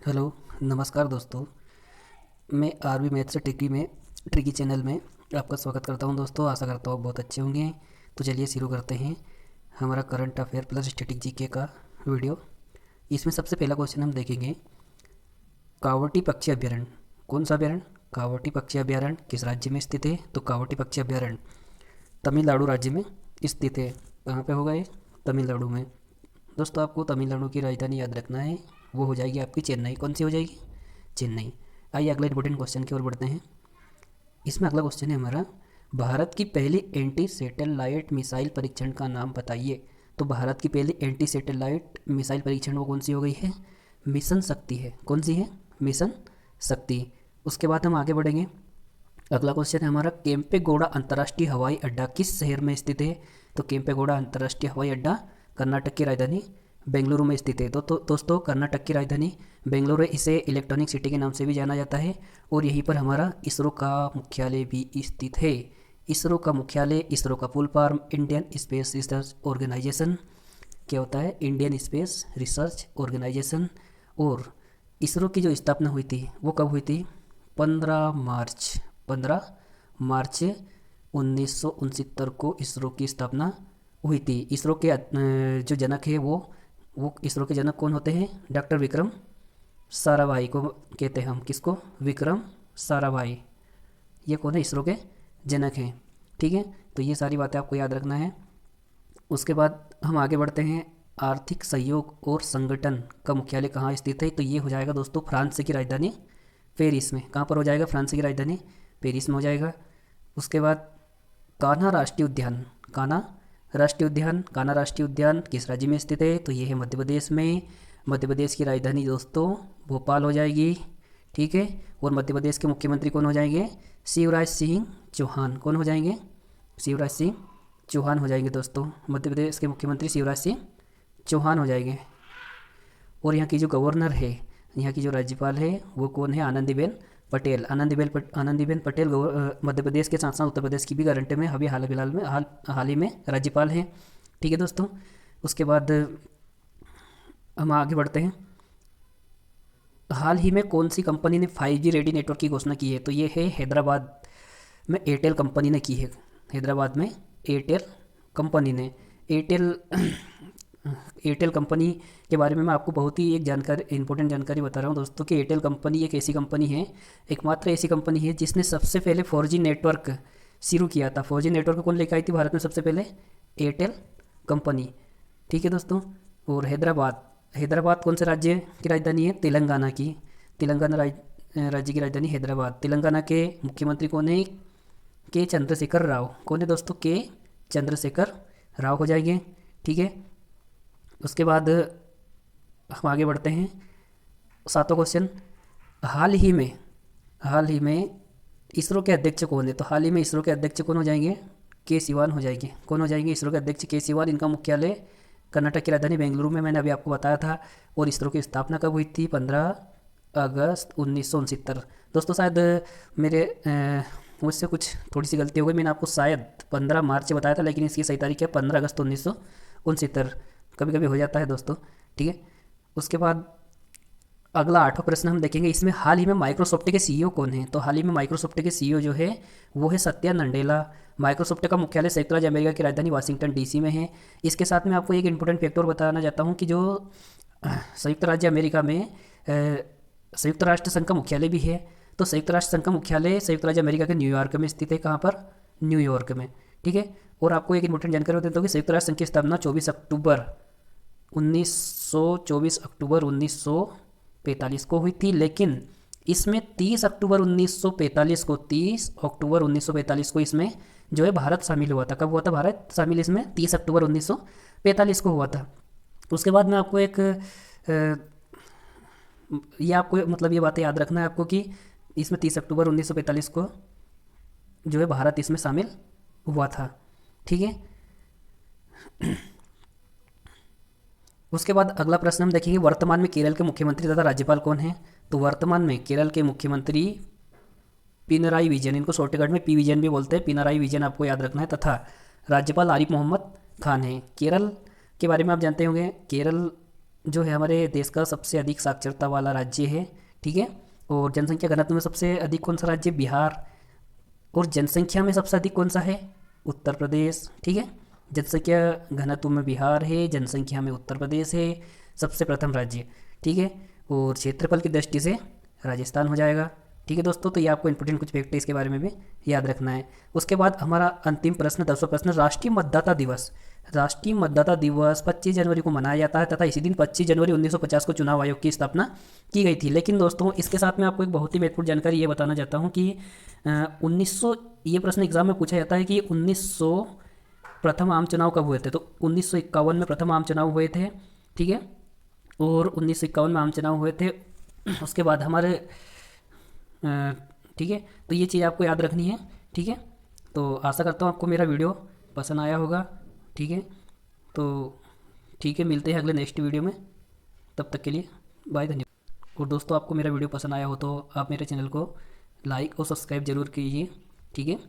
Hello, नमस्कार दोस्तों। मैं आरबी मैथ से ट्रिकी चैनल में आपका स्वागत करता हूं दोस्तों। आशा करता हूँ बहुत अच्छे होंगे। तो चलिए शुरू करते हैं हमारा current affair plus static GK का वीडियो। इसमें सबसे पहला क्वेश्चन हम देखेंगे, कावटी पक्षी अभ्यारण्य। कौन सा अभ्यारण्य? कावटी पक्षी अभ्यारण्य किस राज्य में स्थित है? तो कावटी पक्षी अभ्यारण्य तमिलनाडु राज्य में स्थित है। कहाँ पे होगा ये? तमिलनाडु में। दोस्तों, आपको तमिलनाडु की राजधानी याद रखना है, वो हो जाएगी आपकी चेन्नई। कौन सी हो जाएगी? चेन्नई। आइए अगले इंपॉर्टेंट क्वेश्चन की ओर बढ़ते हैं। इसमें अगला क्वेश्चन है हमारा, भारत की पहली एंटी सैटेलाइट मिसाइल परीक्षण का नाम बताइए। तो भारत की पहली एंटी सैटेलाइट मिसाइल परीक्षण वो कौन सी हो गई है? मिशन शक्ति है। कौन सी है? मिशन शक्ति। उसके बाद हम आगे बढ़ेंगे। अगला क्वेश्चन है हमारा, केम्पेगौड़ा अंतर्राष्ट्रीय हवाई अड्डा किस शहर में स्थित है? तो केम्पेगौड़ा अंतर्राष्ट्रीय हवाई अड्डा कर्नाटक की राजधानी बेंगलुरु में स्थित है। तो दोस्तों, कर्नाटक की राजधानी बेंगलुरु है। इसे इलेक्ट्रॉनिक सिटी के नाम से भी जाना जाता है और यहीं पर हमारा इसरो का मुख्यालय भी स्थित है। इसरो का मुख्यालय, इसरो का full form Indian space research organisation क्या होता है? Indian space research organisation. और इसरो की जो स्थापना हुई थी वो कब हुई थी? 15 मार्च 1969 को इसरो की स्थापना हुई थी। इसरो के जो जनक है वो इसरो के जनक कौन होते हैं? डॉक्टर विक्रम साराभाई को कहते हैं हम। किसको? विक्रम साराभाई। ये कौन है? इसरो के जनक हैं। ठीक है, तो ये सारी बातें आपको याद रखना है। उसके बाद हम आगे बढ़ते हैं। आर्थिक सहयोग और संगठन का मुख्यालय कहाँ स्थित है? तो ये हो जाएगा दोस्तों फ्रांस की राजधानी पेरिस में। कहाँ पर हो जाएगा? फ्रांस की राजधानी पेरिस में हो जाएगा। उसके बाद कान्हा राष्ट्रीय उद्यान। कान्हा राष्ट्रीय उद्यान किस राज्य में स्थित है? तो ये है मध्य प्रदेश में। मध्य प्रदेश की राजधानी दोस्तों भोपाल हो जाएगी। ठीक है, और मध्य प्रदेश के मुख्यमंत्री कौन हो जाएंगे? शिवराज सिंह चौहान। कौन हो जाएंगे? शिवराज सिंह चौहान हो जाएंगे दोस्तों। मध्य प्रदेश के मुख्यमंत्री शिवराज सिंह चौहान हो जाएंगे। और यहाँ की जो गवर्नर है, यहाँ की जो राज्यपाल है वो कौन है? आनंदीबेन पटेल। आनंदीबेन पटेल मध्य प्रदेश के साथ साथ उत्तर प्रदेश की भी गारंटी में अभी हाल ही में राज्यपाल हैं। ठीक है दोस्तों, उसके बाद हम आगे बढ़ते हैं। हाल ही में कौन सी कंपनी ने 5G रेडी नेटवर्क की घोषणा की है? तो ये है हैदराबाद में एयरटेल कंपनी ने की है। हैदराबाद में एयरटेल कंपनी ने एयरटेल कंपनी के बारे में मैं आपको बहुत ही इंपॉर्टेंट जानकारी बता रहा हूँ दोस्तों कि एयरटेल कंपनी एक ऐसी कंपनी है, एकमात्र ऐसी कंपनी है जिसने सबसे पहले 4G नेटवर्क शुरू किया था। 4G नेटवर्क कौन लेकर आई थी भारत में सबसे पहले? Airtel company. ठीक है दोस्तों, और हैदराबाद कौन से राज्य की राजधानी है? तेलंगाना की। राज्य की राजधानी हैदराबाद। तेलंगाना के मुख्यमंत्री कौन है? के चंद्रशेखर राव। कौन है दोस्तों? के चंद्रशेखर राव हो जाएंगे। ठीक है, उसके बाद हम आगे बढ़ते हैं। सातों क्वेश्चन, हाल ही में इसरो के अध्यक्ष कौन है? तो हाल ही में इसरो के अध्यक्ष कौन हो जाएंगे? के सिवान हो जाएंगे। कौन हो जाएंगे? इसरो के अध्यक्ष के सिवान। इनका मुख्यालय कर्नाटक की राजधानी बेंगलुरु में, मैंने अभी आपको बताया था। और इसरो की स्थापना कब हुई थी? 15 अगस्त 1969। दोस्तों, शायद मुझसे कुछ थोड़ी सी गलती हो गई। मैंने आपको शायद 15 मार्च बताया था, लेकिन इसकी सही तारीख है 15 अगस्त 1969। कभी कभी हो जाता है दोस्तों। ठीक है, उसके बाद अगला 8वां प्रश्न हम देखेंगे। इसमें हाल ही में माइक्रोसॉफ्ट के सीईओ कौन है? तो हाल ही में माइक्रोसॉफ्ट के सीईओ जो है वो है सत्या नडेला। माइक्रोसॉफ्ट का मुख्यालय संयुक्त राज्य अमेरिका की राजधानी वाशिंगटन डीसी में है। इसके साथ में आपको एक इंपॉर्टेंट फैक्ट और बताना चाहता हूँ कि जो संयुक्त राज्य अमेरिका में संयुक्त राष्ट्र संघ का मुख्यालय भी है। तो संयुक्त राष्ट्र संघ का मुख्यालय संयुक्त राज्य अमेरिका के न्यूयॉर्क में स्थित है। कहाँ पर? न्यूयॉर्क में। ठीक है, और आपको एक इंपॉर्टेंट जानकारी देता हूँ कि संयुक्त राष्ट्र संघ की स्थापना 24 अक्टूबर 1945 को हुई थी। लेकिन इसमें 30 अक्टूबर 1945 को इसमें जो है भारत शामिल हुआ था। कब हुआ था भारत शामिल? इसमें 30 अक्टूबर 1945 को हुआ था। उसके बाद में आपको ये आपको मतलब ये बातें याद रखना है आपको कि इसमें 30 अक्टूबर 1945 को जो है भारत इसमें शामिल हुआ था। ठीक है, उसके बाद अगला प्रश्न हम देखेंगे, वर्तमान में केरल के मुख्यमंत्री तथा राज्यपाल कौन है? तो वर्तमान में केरल के मुख्यमंत्री पिनराई विजयन, इनको शॉर्टकट में पी विजयन भी बोलते हैं, पिनराई विजयन आपको याद रखना है, तथा राज्यपाल आरिफ मोहम्मद खान है। केरल के बारे में आप जानते होंगे, केरल जो है हमारे देश का सबसे अधिक साक्षरता वाला राज्य है, ठीक है। और जनसंख्या घनत्व में सबसे अधिक कौन सा राज्य? बिहार। और जनसंख्या में सबसे अधिक कौन सा है? उत्तर प्रदेश, ठीक है। जनसंख्या घनत्व में बिहार है, जनसंख्या में उत्तर प्रदेश है, सबसे प्रथम राज्य, ठीक है। और क्षेत्रफल की दृष्टि से राजस्थान हो जाएगा, ठीक है दोस्तों। तो ये आपको इंपॉर्टेंट कुछ फैक्ट है इसके बारे में भी याद रखना है। उसके बाद हमारा अंतिम प्रश्न, 10वां प्रश्न, राष्ट्रीय मतदाता दिवस। राष्ट्रीय मतदाता दिवस 25 जनवरी को मनाया जाता है तथा इसी दिन 25 जनवरी 1950 को चुनाव आयोग की स्थापना की गई थी। लेकिन दोस्तों इसके साथ मैं आपको एक बहुत ही महत्वपूर्ण जानकारी ये बताना चाहता हूँ कि 1900, ये प्रश्न एग्जाम में पूछा जाता है कि 1900 प्रथम आम चुनाव कब हुए थे? तो 1951 में प्रथम आम चुनाव हुए थे, ठीक है। और 1951 में आम चुनाव हुए थे। उसके बाद हमारे ठीक है, तो ये चीज़ आपको याद रखनी है, ठीक है। तो आशा करता हूँ आपको मेरा वीडियो पसंद आया होगा, ठीक है। तो ठीक है, मिलते हैं अगले नेक्स्ट वीडियो में, तब तक के लिए बाय, धन्यवाद। और दोस्तों आपको मेरा वीडियो पसंद आया हो तो आप मेरे चैनल को लाइक और सब्सक्राइब जरूर कीजिए, ठीक है।